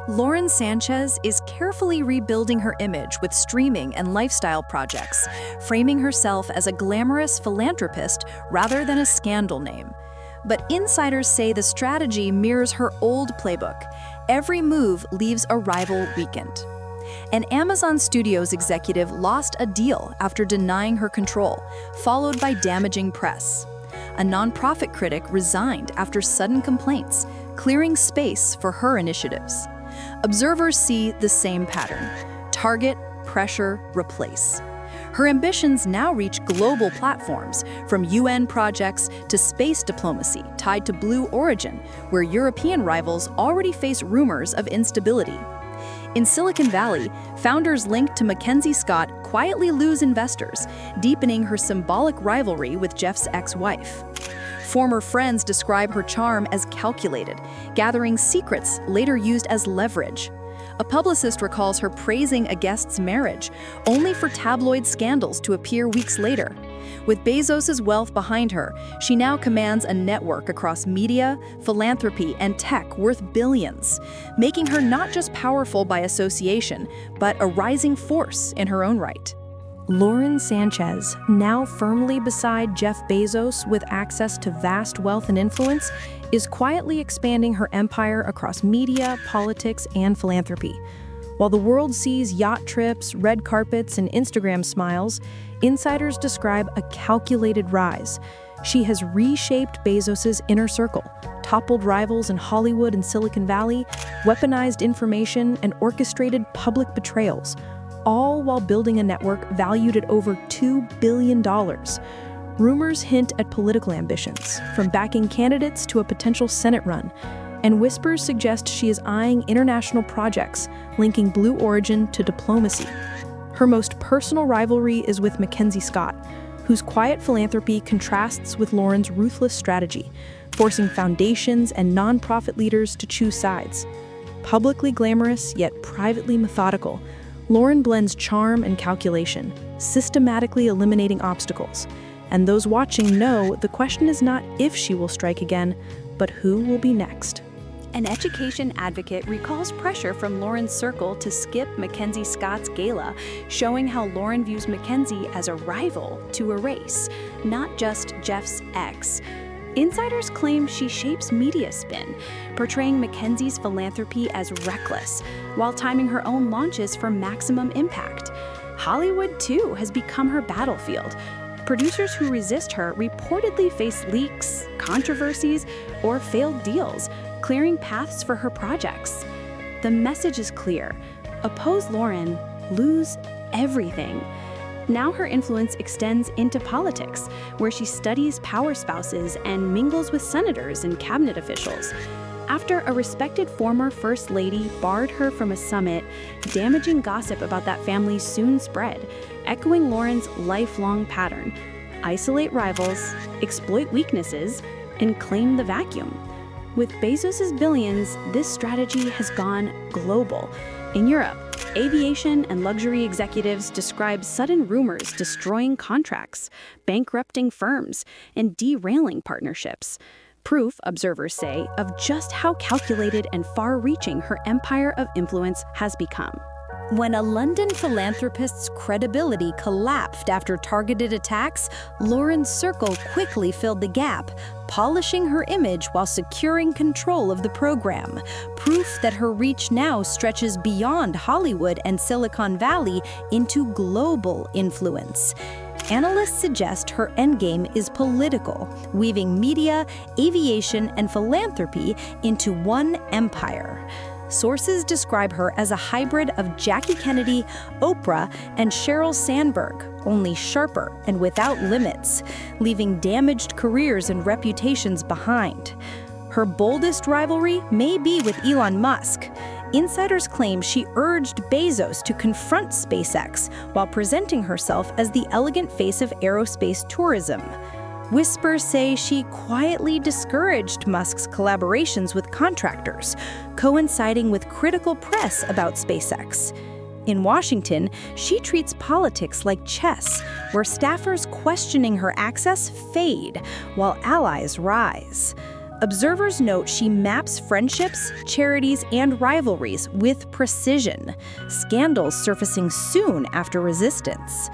Lauren Sanchez is carefully rebuilding her image with streaming and lifestyle projects, framing herself as a glamorous philanthropist rather than a scandal name. But insiders say the strategy mirrors her old playbook. Every move leaves a rival weakened. An Amazon Studios executive lost a deal after denying her control, followed by damaging press. A nonprofit critic resigned after sudden complaints, clearing space for her initiatives. Observers see the same pattern: target, pressure, replace. Her ambitions now reach global platforms, from UN projects to space diplomacy tied to Blue Origin, where European rivals already face rumors of instability. In Silicon Valley, founders linked to Mackenzie Scott quietly lose investors, deepening her symbolic rivalry with Jeff's ex-wife. Former friends describe her charm as calculated, gathering secrets later used as leverage. A publicist recalls her praising a guest's marriage, only for tabloid scandals to appear weeks later. With Bezos' wealth behind her, she now commands a network across media, philanthropy, and tech worth billions, making her not just powerful by association, but a rising force in her own right. Lauren Sanchez, now firmly beside Jeff Bezos with access to vast wealth and influence, is quietly expanding her empire across media, politics, and philanthropy. While the world sees yacht trips, red carpets, and Instagram smiles, insiders describe a calculated rise. She has reshaped Bezos' inner circle, toppled rivals in Hollywood and Silicon Valley, weaponized information, and orchestrated public betrayals, all while building a network valued at over $2 billion. Rumors hint at political ambitions, from backing candidates to a potential Senate run, and whispers suggest she is eyeing international projects, linking Blue Origin to diplomacy. Her most personal rivalry is with Mackenzie Scott, whose quiet philanthropy contrasts with Lauren's ruthless strategy, forcing foundations and nonprofit leaders to choose sides. Publicly glamorous, yet privately methodical, Lauren blends charm and calculation, systematically eliminating obstacles. And those watching know the question is not if she will strike again, but who will be next. An education advocate recalls pressure from Lauren's circle to skip Mackenzie Scott's gala, showing how Lauren views Mackenzie as a rival to a race, not just Jeff's ex. Insiders claim she shapes media spin, portraying Mackenzie's philanthropy as reckless, while timing her own launches for maximum impact. Hollywood, too, has become her battlefield. Producers who resist her reportedly face leaks, controversies, or failed deals, clearing paths for her projects. The message is clear: oppose Lauren, lose everything. Now her influence extends into politics, where she studies power spouses and mingles with senators and cabinet officials. After a respected former First Lady barred her from a summit, damaging gossip about that family soon spread, echoing Lauren's lifelong pattern: isolate rivals, exploit weaknesses, and claim the vacuum. With Bezos' billions, this strategy has gone global. In Europe, aviation and luxury executives describe sudden rumors destroying contracts, bankrupting firms, and derailing partnerships. Proof, observers say, of just how calculated and far-reaching her empire of influence has become. When a London philanthropist's credibility collapsed after targeted attacks, Lauren's circle quickly filled the gap, polishing her image while securing control of the program. Proof that her reach now stretches beyond Hollywood and Silicon Valley into global influence. Analysts suggest her endgame is political, weaving media, aviation, and philanthropy into one empire. Sources describe her as a hybrid of Jackie Kennedy, Oprah, and Sheryl Sandberg, only sharper and without limits, leaving damaged careers and reputations behind. Her boldest rivalry may be with Elon Musk. Insiders claim she urged Bezos to confront SpaceX while presenting herself as the elegant face of aerospace tourism. Whispers say she quietly discouraged Musk's collaborations with contractors, coinciding with critical press about SpaceX. In Washington, she treats politics like chess, where staffers questioning her access fade, while allies rise. Observers note she maps friendships, charities, and rivalries with precision, scandals surfacing soon after resistance.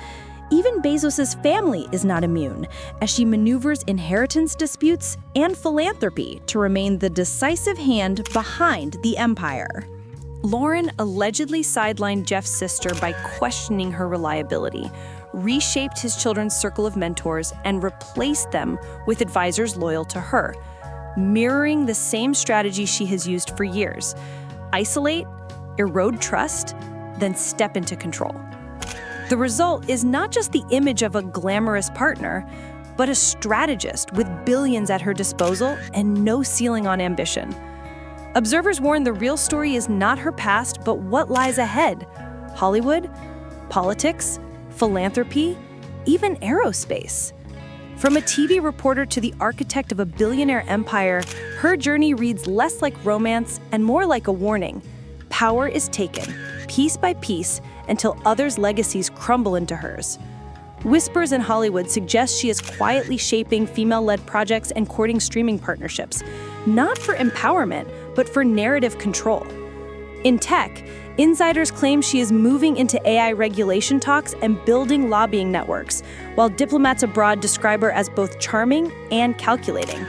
Even Bezos' family is not immune, as she maneuvers inheritance disputes and philanthropy to remain the decisive hand behind the empire. Lauren allegedly sidelined Jeff's sister by questioning her reliability, reshaped his children's circle of mentors, and replaced them with advisors loyal to her, mirroring the same strategy she has used for years: isolate, erode trust, then step into control. The result is not just the image of a glamorous partner, but a strategist with billions at her disposal and no ceiling on ambition. Observers warn the real story is not her past, but what lies ahead: Hollywood, politics, philanthropy, even aerospace. From a TV reporter to the architect of a billionaire empire, her journey reads less like romance and more like a warning. Power is taken, piece by piece, until others' legacies crumble into hers. Whispers in Hollywood suggest she is quietly shaping female-led projects and courting streaming partnerships, not for empowerment, but for narrative control. In tech, insiders claim she is moving into AI regulation talks and building lobbying networks, while diplomats abroad describe her as both charming and calculating.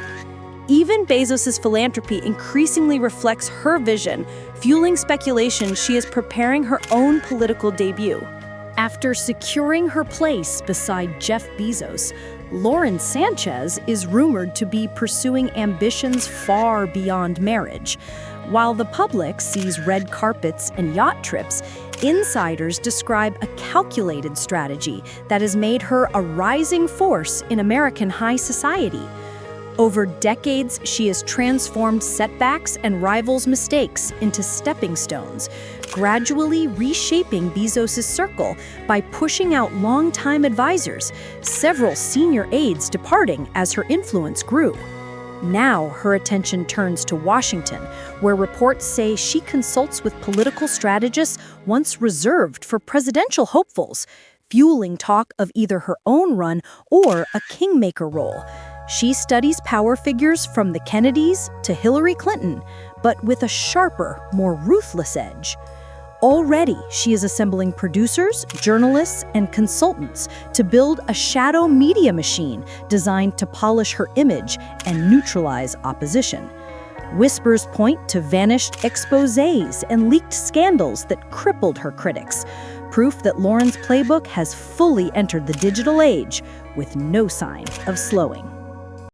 Even Bezos' philanthropy increasingly reflects her vision, fueling speculation she is preparing her own political debut. After securing her place beside Jeff Bezos, Lauren Sanchez is rumored to be pursuing ambitions far beyond marriage. While the public sees red carpets and yacht trips, insiders describe a calculated strategy that has made her a rising force in American high society. Over decades, she has transformed setbacks and rivals' mistakes into stepping stones, gradually reshaping Bezos' circle by pushing out longtime advisors, several senior aides departing as her influence grew. Now her attention turns to Washington, where reports say she consults with political strategists once reserved for presidential hopefuls, fueling talk of either her own run or a kingmaker role. She studies power figures from the Kennedys to Hillary Clinton, but with a sharper, more ruthless edge. Already, she is assembling producers, journalists, and consultants to build a shadow media machine designed to polish her image and neutralize opposition. Whispers point to vanished exposés and leaked scandals that crippled her critics, proof that Lauren's playbook has fully entered the digital age with no sign of slowing.